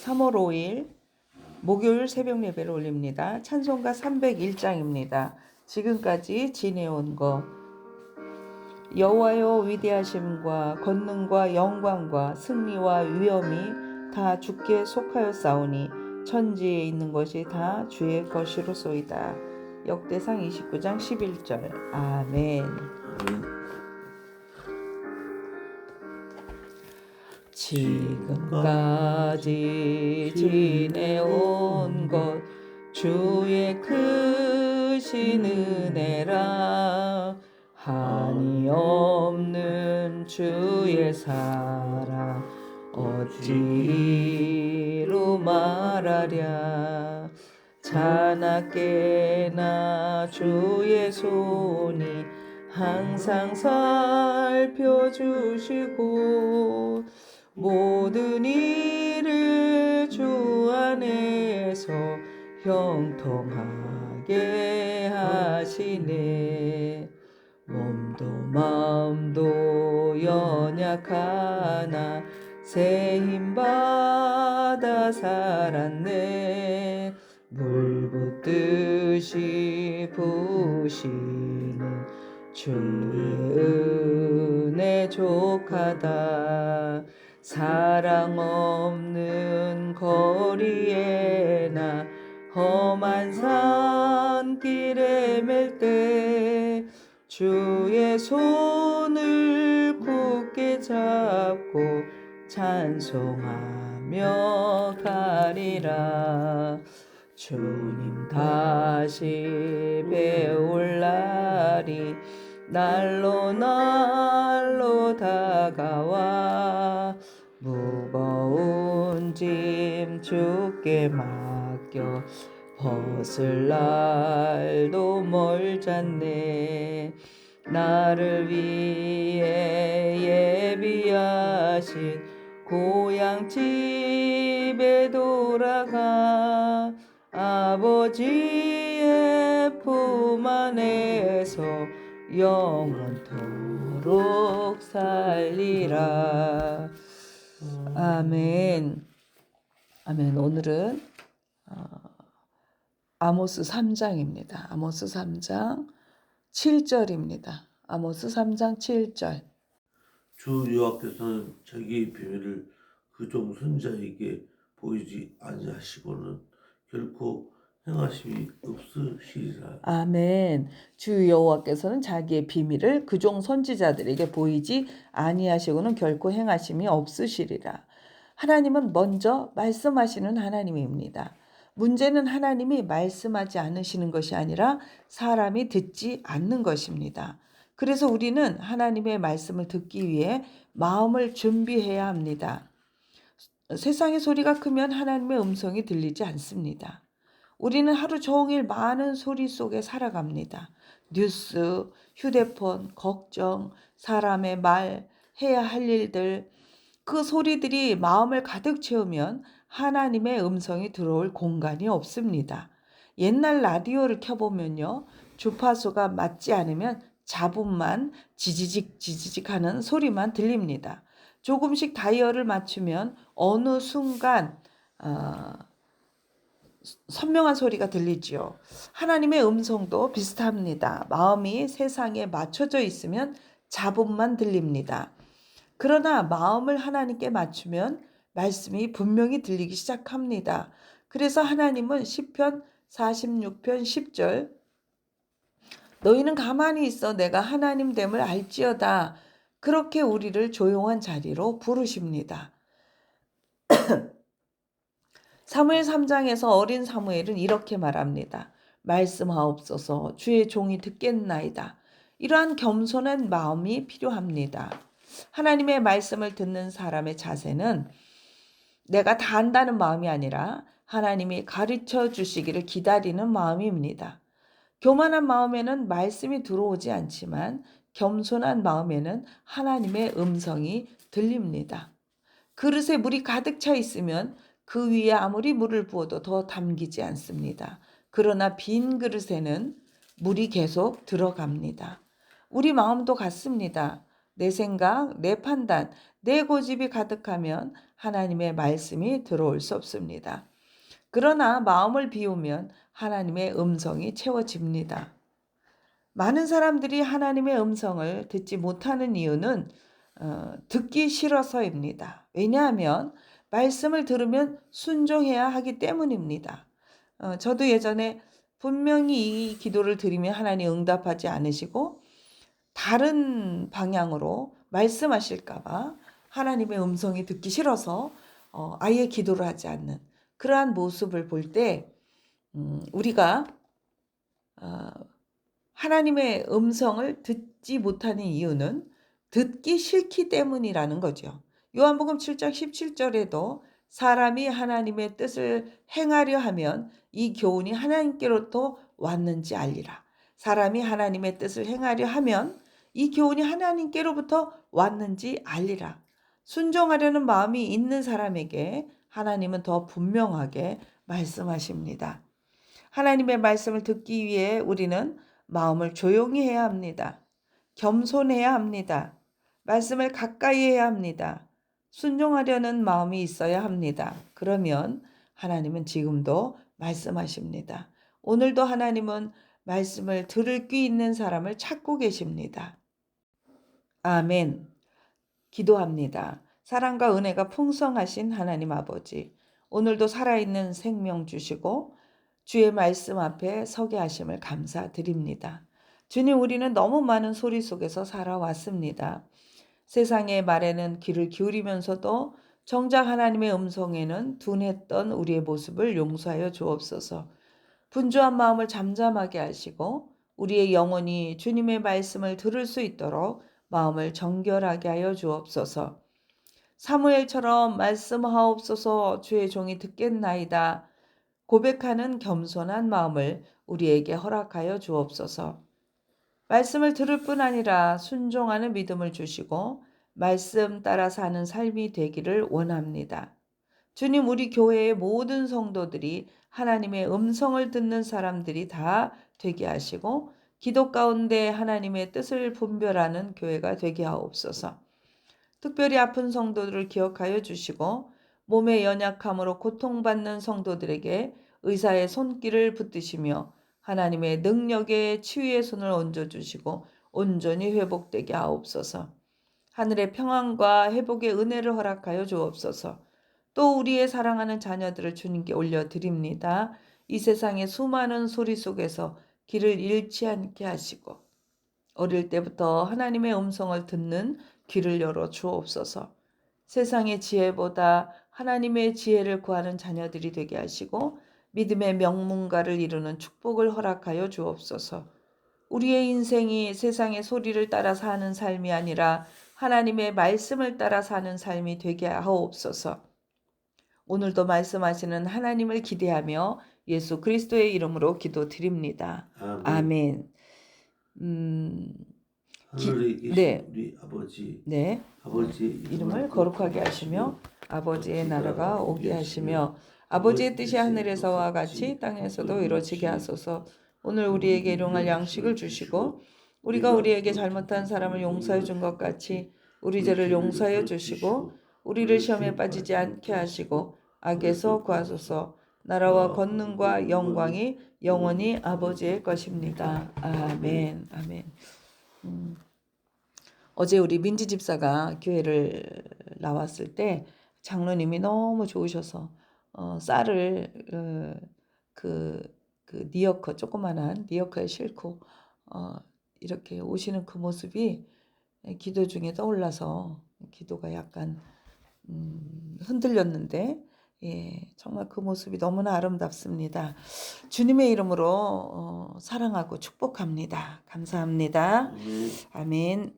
3월 5일 목요일 새벽 예배를 올립니다. 찬송가 301장입니다. 지금까지 지내온 것 여호와여 위대하심과 권능과 영광과 승리와 위엄이 다 주께 속하였사오니 천지에 있는 것이 다 주의 것이로소이다. 역대상 29장 11절. 아멘. 지금까지 지내온 것 주의 크신 은혜라. 한이 없는 주의 사랑 어찌로 말하랴. 자나깨나 주의 손이 항상 살펴주시고 모든 일을 주 안에서 형통하게 하시네. 몸도 마음도 연약하나 새 힘받아 살았네. 물 붓듯이 부으시는 주의 은혜 족하다. 사랑 없는 거리에나 험한 산길에 맬 때 주의 손을 굳게 잡고 찬송하며 가리라. 주님 다시 배울 날이 날로 다가와 무거운 짐 주께 맡겨 벗을 날도 멀잖네. 나를 위해 예비하신 고향 집에 돌아가 아버지의 품 안에서 영원토록 살리라. 아멘. 아멘. 오늘은 아모스 3장입니다. 아모스 3장 7절입니다. 아모스 3장 7절. 주 여호와께서는 자기의 비밀을 그종 선지자에게 보이지 아니하시고는 결코 행하심이 없으시리라. 아멘. 주 여호와께서는 자기의 비밀을 그종 선지자들에게 보이지 아니하시고는 결코 행하심이 없으시리라. 하나님은 먼저 말씀하시는 하나님입니다. 문제는 하나님이 말씀하지 않으시는 것이 아니라 사람이 듣지 않는 것입니다. 그래서 우리는 하나님의 말씀을 듣기 위해 마음을 준비해야 합니다. 세상의 소리가 크면 하나님의 음성이 들리지 않습니다. 우리는 하루 종일 많은 소리 속에 살아갑니다. 뉴스, 휴대폰, 걱정, 사람의 말, 해야 할 일들, 그 소리들이 마음을 가득 채우면 하나님의 음성이 들어올 공간이 없습니다. 옛날 라디오를 켜보면요, 주파수가 맞지 않으면 잡음만 지지직 하는 소리만 들립니다. 조금씩 다이얼을 맞추면 어느 순간 선명한 소리가 들리지요. 하나님의 음성도 비슷합니다. 마음이 세상에 맞춰져 있으면 잡음만 들립니다. 그러나 마음을 하나님께 맞추면 말씀이 분명히 들리기 시작합니다. 그래서 하나님은 시편 46편 10절 너희는 가만히 있어 내가 하나님 됨을 알지어다. 그렇게 우리를 조용한 자리로 부르십니다. 사무엘 3장에서 어린 사무엘은 이렇게 말합니다. 말씀하옵소서 주의 종이 듣겠나이다. 이러한 겸손한 마음이 필요합니다. 하나님의 말씀을 듣는 사람의 자세는 내가 다 안다는 마음이 아니라 하나님이 가르쳐 주시기를 기다리는 마음입니다. 교만한 마음에는 말씀이 들어오지 않지만 겸손한 마음에는 하나님의 음성이 들립니다. 그릇에 물이 가득 차 있으면 그 위에 아무리 물을 부어도 더 담기지 않습니다. 그러나 빈 그릇에는 물이 계속 들어갑니다. 우리 마음도 같습니다. 내 생각, 내 판단, 내 고집이 가득하면 하나님의 말씀이 들어올 수 없습니다. 그러나 마음을 비우면 하나님의 음성이 채워집니다. 많은 사람들이 하나님의 음성을 듣지 못하는 이유는 듣기 싫어서입니다. 왜냐하면 말씀을 들으면 순종해야 하기 때문입니다. 저도 예전에 분명히 이 기도를 드리면 하나님 응답하지 않으시고 다른 방향으로 말씀하실까봐 하나님의 음성이 듣기 싫어서 아예 기도를 하지 않는 그러한 모습을 볼 때 우리가 하나님의 음성을 듣지 못하는 이유는 듣기 싫기 때문이라는 거죠. 요한복음 7장 17절에도 사람이 하나님의 뜻을 행하려 하면 이 교훈이 하나님께로부터 왔는지 알리라. 사람이 하나님의 뜻을 행하려 하면 이 교훈이 하나님께로부터 왔는지 알리라. 순종하려는 마음이 있는 사람에게 하나님은 더 분명하게 말씀하십니다. 하나님의 말씀을 듣기 위해 우리는 마음을 조용히 해야 합니다. 겸손해야 합니다. 말씀을 가까이 해야 합니다. 순종하려는 마음이 있어야 합니다. 그러면 하나님은 지금도 말씀하십니다. 오늘도 하나님은 말씀을 들을 귀 있는 사람을 찾고 계십니다. 아멘. 기도합니다. 사랑과 은혜가 풍성하신 하나님 아버지, 오늘도 살아있는 생명 주시고 주의 말씀 앞에 서게 하심을 감사드립니다. 주님, 우리는 너무 많은 소리 속에서 살아왔습니다. 세상의 말에는 귀를 기울이면서도 정작 하나님의 음성에는 둔했던 우리의 모습을 용서하여 주옵소서. 분주한 마음을 잠잠하게 하시고 우리의 영혼이 주님의 말씀을 들을 수 있도록 마음을 정결하게 하여 주옵소서. 사무엘처럼 말씀하옵소서 주의 종이 듣겠나이다 고백하는 겸손한 마음을 우리에게 허락하여 주옵소서. 말씀을 들을 뿐 아니라 순종하는 믿음을 주시고 말씀 따라 사는 삶이 되기를 원합니다. 주님, 우리 교회의 모든 성도들이 하나님의 음성을 듣는 사람들이 다 되게 하시고 기도 가운데 하나님의 뜻을 분별하는 교회가 되게 하옵소서. 특별히 아픈 성도들을 기억하여 주시고 몸의 연약함으로 고통받는 성도들에게 의사의 손길을 붙드시며 하나님의 능력의 치유의 손을 얹어주시고 온전히 회복되게 하옵소서. 하늘의 평안과 회복의 은혜를 허락하여 주옵소서. 또 우리의 사랑하는 자녀들을 주님께 올려드립니다. 이 세상의 수많은 소리 속에서 길을 잃지 않게 하시고 어릴 때부터 하나님의 음성을 듣는 귀를 열어 주옵소서. 세상의 지혜보다 하나님의 지혜를 구하는 자녀들이 되게 하시고 믿음의 명문가를 이루는 축복을 허락하여 주옵소서. 우리의 인생이 세상의 소리를 따라 사는 삶이 아니라 하나님의 말씀을 따라 사는 삶이 되게 하옵소서. 오늘도 말씀하시는 하나님을 기대하며 예수 그리스도의 이름으로 기도드립니다. 아멘. 하늘에 계신 네. 우리 아버지, 네. 아버지의 이름을 거룩하게 하시며 아버지의 나라가 오게 하시며 아버지의 뜻이 하늘에서와 같이 땅에서도 이루어지게 하소서. 오늘 우리에게 일용할 양식을 주시고 우리가 우리에게 잘못한 사람을 용서해 준 것 같이 우리 죄를 용서해 주시고 우리를 시험에 빠지지 않게 하시고 악에서 구하소서. 나라와 권능과 영광이 영원히 아버지의 것입니다. 아멘. 아멘. 어제 우리 민지 집사가 교회를 나왔을 때 장로님이 너무 좋으셔서 쌀을 그 니어커 조그만한 니어커에 싣고 이렇게 오시는 그 모습이 기도 중에 떠올라서 기도가 약간 흔들렸는데 정말 그 모습이 너무나 아름답습니다. 주님의 이름으로 사랑하고 축복합니다. 감사합니다. 아멘.